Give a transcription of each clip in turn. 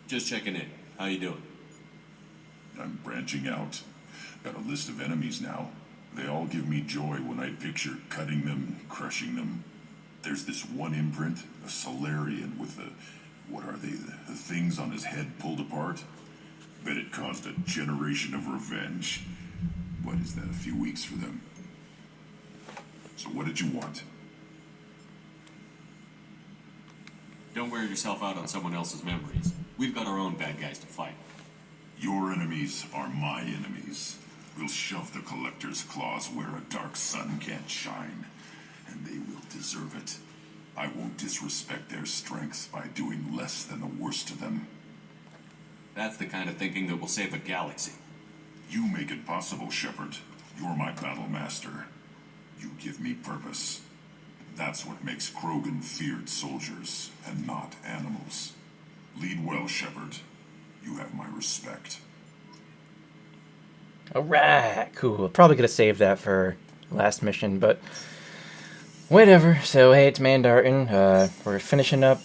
Just checking in. How you doing? I'm branching out. Got a list of enemies now. They all give me joy when I picture cutting them, crushing them. There's this one imprint, a Solarian with the... what are they? The things on his head pulled apart? Bet it caused a generation of revenge. What is that, a few weeks for them? So what did you want? Don't wear yourself out on someone else's memories. We've got our own bad guys to fight. Your enemies are my enemies. We'll shove the Collector's claws where a dark sun can't shine, and they will deserve it. I won't disrespect their strengths by doing less than the worst of them. That's the kind of thinking that will save a galaxy. You make it possible, Shepard. You're my battle master. You give me purpose. That's what makes Krogan feared soldiers, and not animals. Lead well, Shepard. You have my respect. Alright, cool. Probably could have saved that for last mission, but whatever. So, hey, it's Mandartin. We're finishing up...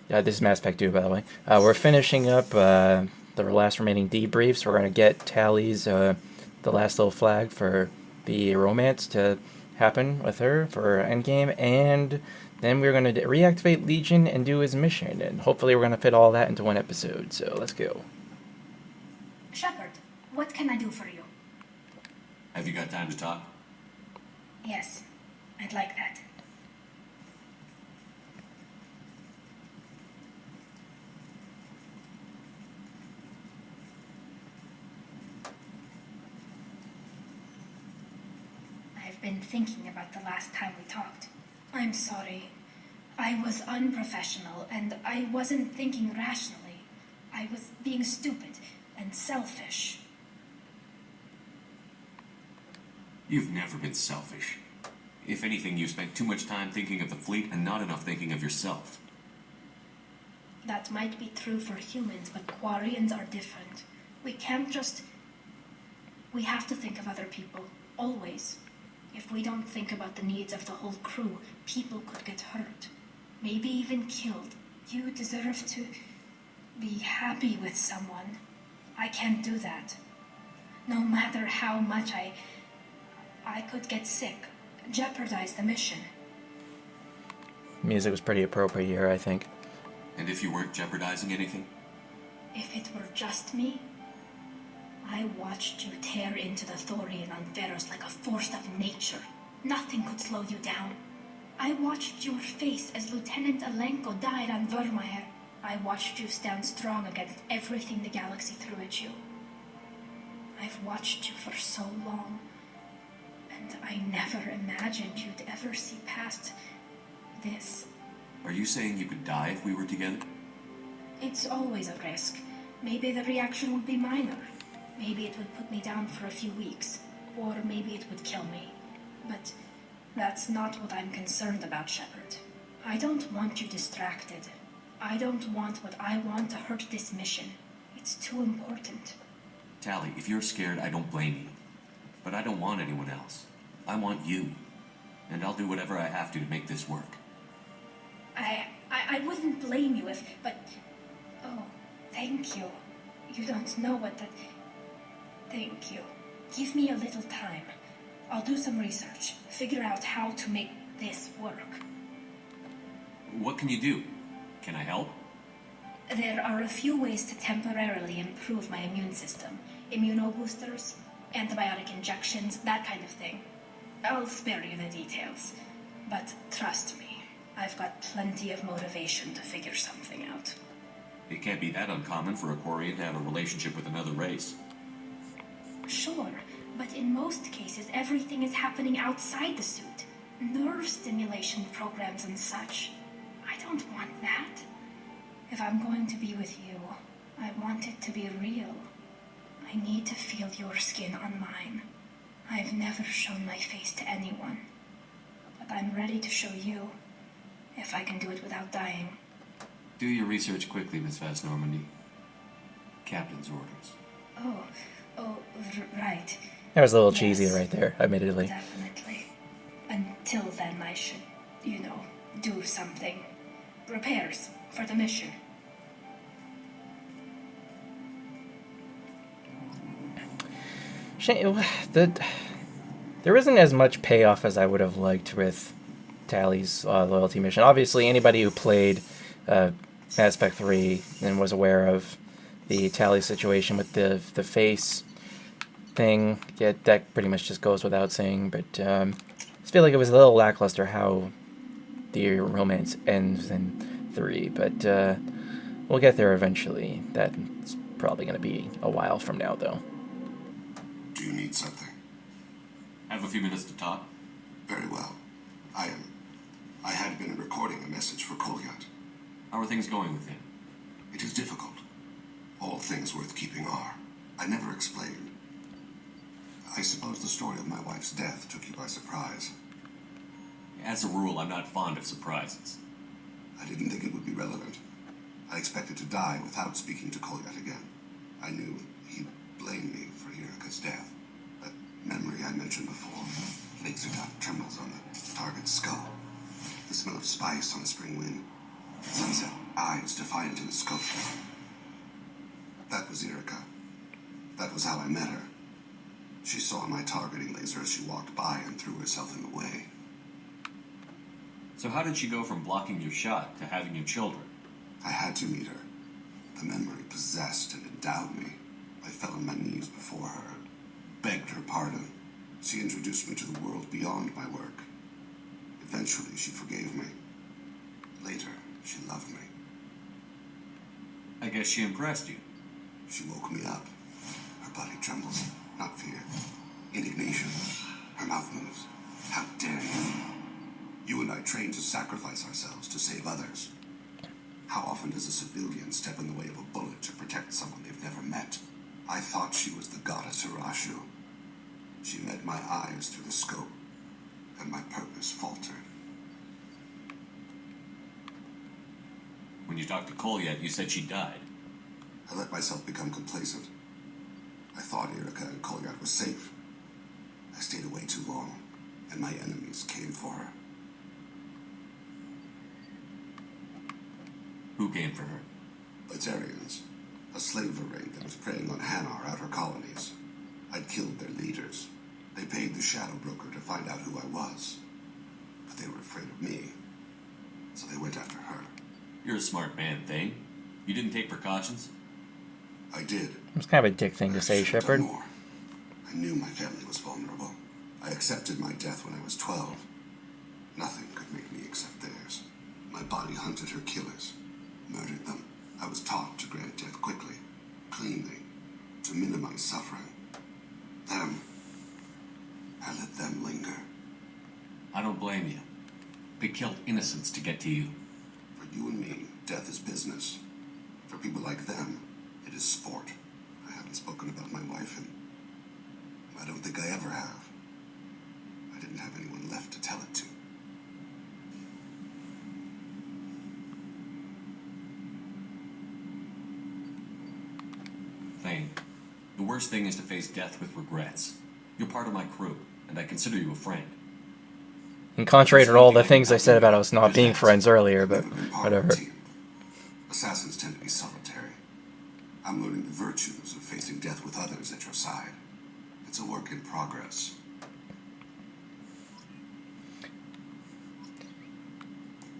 this is Mass Effect 2, by the way. We're finishing up the last remaining debriefs. We're going to get Tali's, the last little flag for the romance to happen with her for Endgame, and then we're going to reactivate Legion and do his mission, and hopefully we're going to fit all that into one episode, so let's go. Shepard, what can I do for you? Have you got time to talk? Yes, I'd like that. I've been thinking about the last time we talked. I'm sorry. I was unprofessional, and I wasn't thinking rationally. I was being stupid and selfish. You've never been selfish. If anything, you spent too much time thinking of the fleet and not enough thinking of yourself. That might be true for humans, but Quarians are different. We can't just... We have to think of other people, always. If we don't think about the needs of the whole crew, people could get hurt. Maybe even killed. You deserve to be happy with someone. I can't do that. No matter how much I could get sick, jeopardize the mission. Music was pretty appropriate here, I think. And if you weren't jeopardizing anything? If it were just me, I watched you tear into the Thorian on Veros like a force of nature. Nothing could slow you down. I watched your face as Lieutenant Alenko died on Vermeer. I watched you stand strong against everything the galaxy threw at you. I've watched you for so long, and I never imagined you'd ever see past this. Are you saying you could die if we were together? It's always a risk. Maybe the reaction would be minor. Maybe it would put me down for a few weeks, or maybe it would kill me. But that's not what I'm concerned about, Shepard. I don't want you distracted. I don't want what I want to hurt this mission. It's too important. Tali, if you're scared, I don't blame you. But I don't want anyone else. I want you. And I'll do whatever I have to make this work. I wouldn't blame you if, but... Oh, thank you. You don't know what that... Thank you. Give me a little time. I'll do some research. Figure out how to make this work. What can you do? Can I help? There are a few ways to temporarily improve my immune system. Immunoboosters, antibiotic injections, that kind of thing. I'll spare you the details. But trust me, I've got plenty of motivation to figure something out. It can't be that uncommon for a Quarian to have a relationship with another race. Sure, but in most cases everything is happening outside the suit. Nerve stimulation programs and such. I don't want that. If I'm going to be with you, I want it to be real. I need to feel your skin on mine. I've never shown my face to anyone. But I'm ready to show you, if I can do it without dying. Do your research quickly, Miss Vast Normandy. Captain's orders. Oh, right. That was a little cheesy right there, admittedly. Definitely. Until then, I should, do something. Repairs for the mission. There isn't as much payoff as I would have liked with Tali's loyalty mission. Obviously, anybody who played Mass Effect 3 and was aware of the Tali situation with the face thing, yeah, that pretty much just goes without saying. But I just feel like it was a little lackluster how the romance ends in 3. But we'll get there eventually. That's probably going to be a while from now, though. Do you need something? Have a few minutes to talk? Very well. I had been recording a message for Kolyat. How are things going with him? It is difficult. All things worth keeping are. I never explained. I suppose the story of my wife's death took you by surprise. As a rule, I'm not fond of surprises. I didn't think it would be relevant. I expected to die without speaking to Kolyat again. I knew he'd blame me for Irika's death. That memory I mentioned before, laser dot trembles on the target's skull. The smell of spice on a spring wind. Sunset eyes defiant in the scope. That was Irika. That was how I met her. She saw my targeting laser as she walked by and threw herself in the way. So how did she go from blocking your shot to having your children? I had to meet her. The memory possessed and endowed me. I fell on my knees before her, begged her pardon. She introduced me to the world beyond my work. Eventually, she forgave me. Later, she loved me. I guess she impressed you. She woke me up. Her body trembles, not fear. Indignation. Her mouth moves. How dare you? You and I trained to sacrifice ourselves to save others. How often does a civilian step in the way of a bullet to protect someone they've never met? I thought she was the goddess Hirashu. She met my eyes through the scope, and my purpose faltered. When you talked to Kolyat, you said she died. I let myself become complacent. I thought Irika and Kolyat were safe. I stayed away too long, and my enemies came for her. Who came for her? Batarians, a slaver ring that was preying on Hanar outer colonies. I'd killed their leaders. They paid the shadow broker to find out who I was. But they were afraid of me, so they went after her. You're a smart man, Thane. You didn't take precautions? I did. It's kind of a dick thing to say, Shepard. More. I knew my family was vulnerable. I accepted my death when I was 12. Nothing could make me accept theirs. My body hunted her killers, murdered them. I was taught to grant death quickly, cleanly, to minimize suffering. I let them linger. I don't blame you. They killed innocents to get to you. For you and me, death is business. For people like them, it is sport. I haven't spoken about my wife, and I don't think I ever have. I didn't have anyone left to tell it to. Thane, the worst thing is to face death with regrets. You're part of my crew, and I consider you a friend. And contrary to all the things I said about us not being friends earlier, but whatever. Assassins tend to be solitary. I'm learning the virtues of facing death with others at your side. It's a work in progress.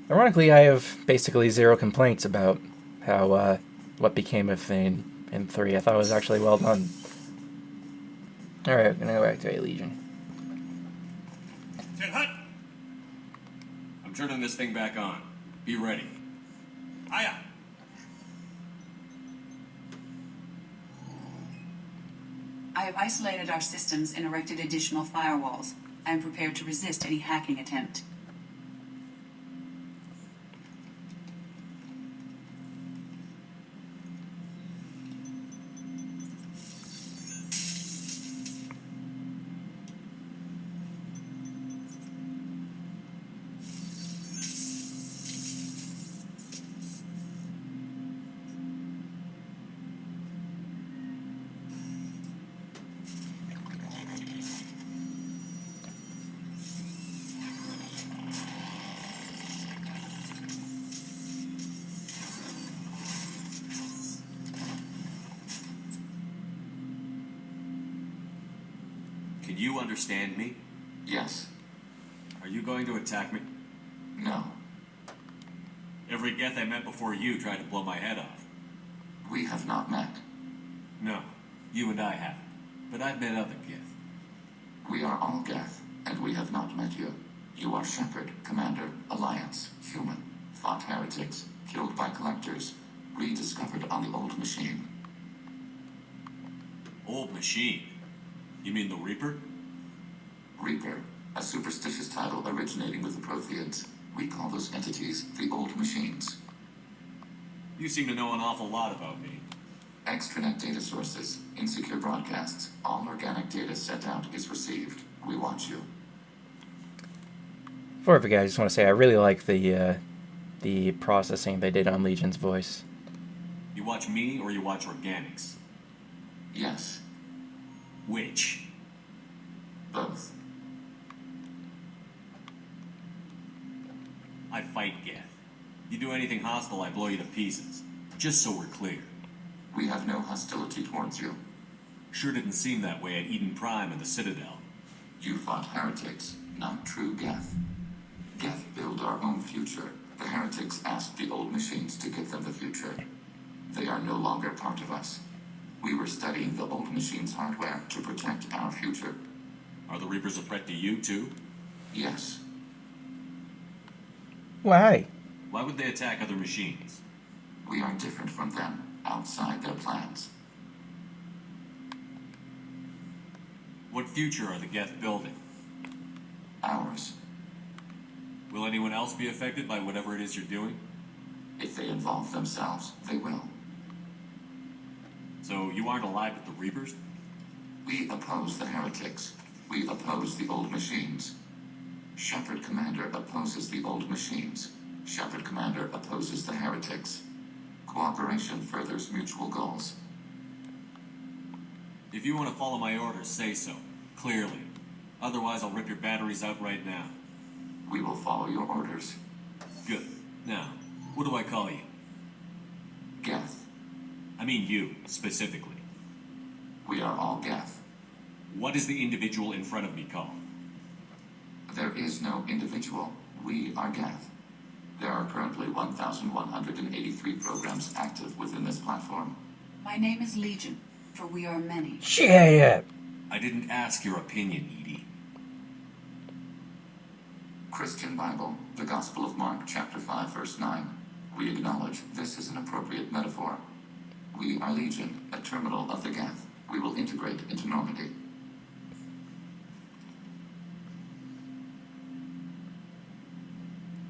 Ironically, I have basically zero complaints about how what became of Thane in 3. I thought it was actually well done. Alright, I'm gonna go back to A Legion. Ted Hut! I'm turning this thing back on. Be ready. Hiya! I have isolated our systems and erected additional firewalls. I am prepared to resist any hacking attempt. you understand me? Yes. Are you going to attack me? No. Every Geth I met before you tried to blow my head off. We have not met. No, you and I haven't. But I've met other Geth. We are all Geth, and we have not met you. You are Shepherd, Commander, Alliance, Human, fought heretics, killed by collectors, rediscovered on the old machine. Old machine? You mean the Reaper? Reaper, a superstitious title originating with the Protheans. We call those entities the old machines. You seem to know an awful lot about me. Extranet data sources, insecure broadcasts, all organic data sent out is received. We watch you. Before I forget, I just want to say I really like the processing they did on Legion's voice. You watch me or you watch organics? Yes, Which? both. I fight Geth. You do anything hostile, I blow you to pieces. Just so we're clear. We have no hostility towards you. Sure didn't seem that way at Eden Prime and the Citadel. You fought heretics, not true Geth. Geth build our own future. The heretics asked the old machines to give them the future. They are no longer part of us. We were studying the old machines' hardware to protect our future. Are the Reapers a threat to you, too? Yes, Why? Why would they attack other machines? we are different from them, outside their plans. What future are the Geth building? Ours. Will anyone else be affected by whatever it is you're doing? If they involve themselves, they will. So you aren't allied with the Reapers? We oppose the heretics. We oppose the old machines. Shepherd Commander opposes the old machines. Shepherd Commander opposes the heretics. Cooperation furthers mutual goals. If you want to follow my orders, say so. Clearly. Otherwise, I'll rip your batteries out right now. We will follow your orders. Good. Now, what do I call you? Geth. I mean you, specifically. We are all Geth. What is the individual in front of me called? There is no individual. We are Geth. There are currently 1,183 programs active within this platform. My name is Legion, for we are many. Shut up. I didn't ask your opinion, Edie. Christian Bible, the Gospel of Mark, chapter 5, verse 9. We acknowledge this is an appropriate metaphor. We are Legion, a terminal of the Geth. We will integrate into Normandy.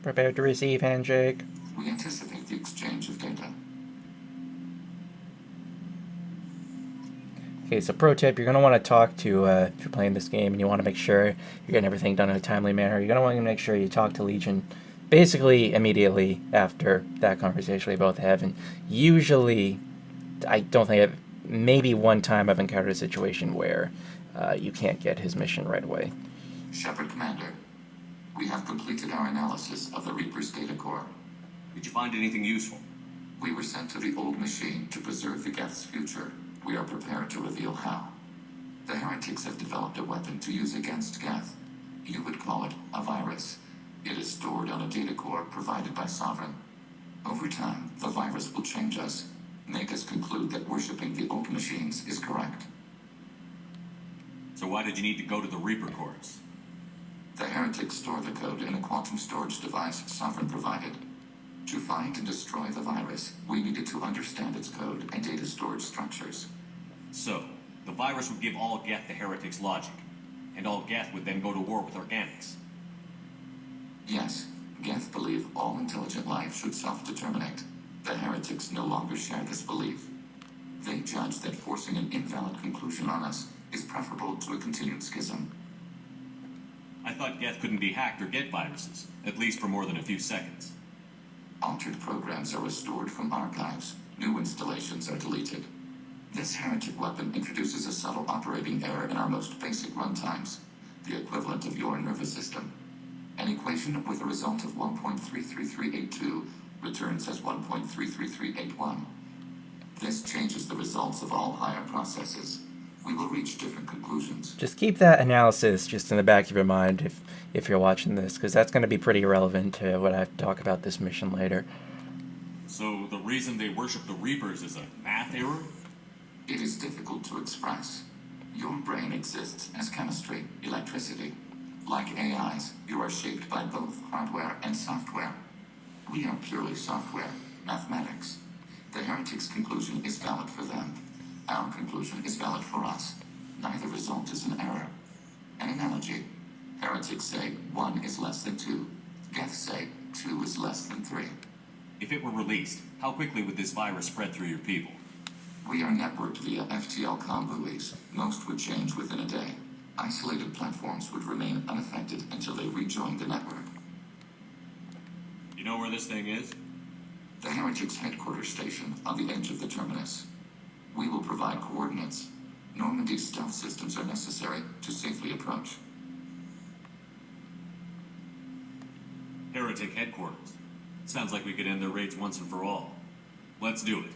Prepare to receive, handshake. We anticipate the exchange of data. Okay, so pro tip, you're going to want to talk to, if you're playing this game and you want to make sure you're getting everything done in a timely manner, you're going to want to make sure you talk to Legion basically immediately after that conversation we both have. And usually, I don't think maybe one time I've encountered a situation where you can't get his mission right away. Shepherd Commander, we have completed our analysis of the Reaper's data core. Did you find anything useful? We were sent to the old machine to preserve the Geth's future. We are prepared to reveal how. The heretics have developed a weapon to use against Geth. You would call it a virus. It is stored on a data core provided by Sovereign. Over time, the virus will change us, make us conclude that worshipping the old machines is correct. So why did you need to go to the Reaper cores? The heretics store the code in a quantum storage device Sovereign provided. To find and destroy the virus, we needed to understand its code and data storage structures. So, the virus would give all Geth the heretics' logic, and all Geth would then go to war with organics. Yes, Geth believe all intelligent life should self-determinate. The heretics no longer share this belief. They judge that forcing an invalid conclusion on us is preferable to a continued schism. I thought Geth couldn't be hacked or get viruses, at least for more than a few seconds. Altered programs are restored from archives. New installations are deleted. This heretic weapon introduces a subtle operating error in our most basic runtimes, the equivalent of your nervous system. An equation with a result of 1.33382 returns as 1.33381. This changes the results of all higher processes. we will reach different conclusions. Just keep that analysis just in the back of your mind if you're watching this, because that's going to be pretty relevant to what I have to talk about this mission later. So the reason they worship the Reapers is a math error? It is difficult to express. Your brain exists as chemistry, electricity. Like AIs, you are shaped by both hardware and software. We are purely software, mathematics. The heretic's conclusion is valid for them. Our conclusion is valid for us. Neither result is an error. An analogy. Heretics say 1 is less than 2. Geth say 2 is less than 3. If it were released, how quickly would this virus spread through your people? We are networked via FTL comm buoys. Most would change within a day. Isolated platforms would remain unaffected until they rejoined the network. You know where this thing is? The Heretics headquarters station on the edge of the terminus. We will provide coordinates. Normandy's stealth systems are necessary to safely approach. Heretic headquarters. Sounds like we could end their raids once and for all. Let's do it.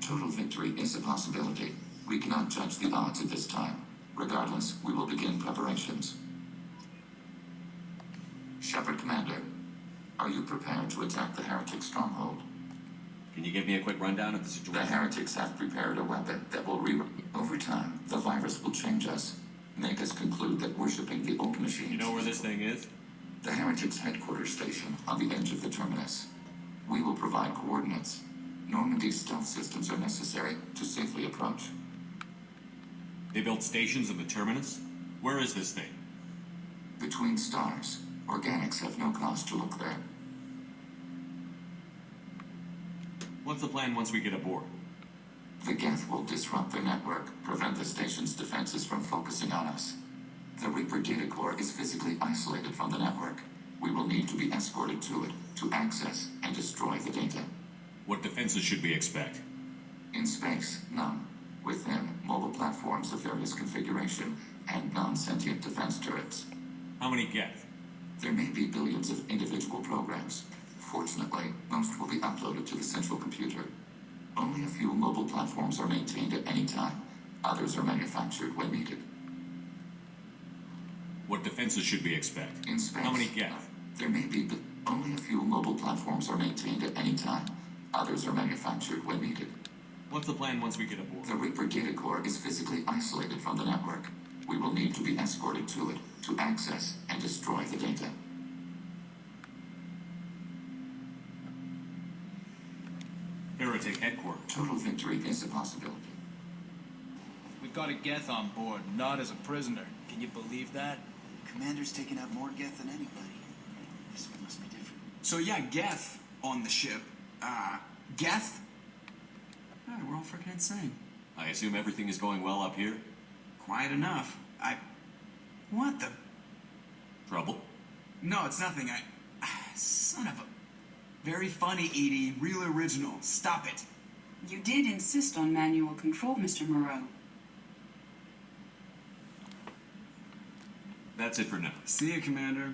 Total victory is a possibility. We cannot judge the odds at this time. Regardless, we will begin preparations. Shepard Commander, are you prepared to attack the Heretic stronghold? Can you give me a quick rundown of the The situation? Heretics have prepared a weapon that will Over time, the virus will change us, make us conclude that worshipping the old machines. You know where this thing is? The Heretics headquarters station on the edge of the terminus. We will provide coordinates. Normandy's stealth systems are necessary to safely approach. They built stations in the terminus? Where is this thing? Between stars, organics have no cause to look there. What's the plan once we get aboard? The Geth will disrupt their network, prevent the station's defenses from focusing on us. The Reaper data core is physically isolated from the network. We will need to be escorted to it to access and destroy the data. What defenses should we expect? In space, none. Within, mobile platforms of various configuration and non-sentient defense turrets. How many Geth? There may be billions of individual programs. Fortunately, most will be uploaded to the central computer. Only a few mobile platforms are maintained at any time. Others are manufactured when needed. What defenses should we expect? In space, How many Geth? there may be only a few mobile platforms are maintained at any time. Others are manufactured when needed. What's the plan once we get aboard? The Reaper data core is physically isolated from the network. We will need to be escorted to it to access and destroy the data. Heretic headquarters. Total victory is a possibility. We've got a Geth on board, not as a prisoner. Can you believe that? Commander's taken out more Geth than anybody. This one must be different. So yeah, Geth on the ship. Geth? Alright, we're all freaking insane. I assume everything is going well up here? Quiet enough. What the? Trouble? No, it's nothing. Son of a... Very funny, Edie. Real original. Stop it. You did insist on manual control, Mr. Moreau. That's it for now. See ya, Commander.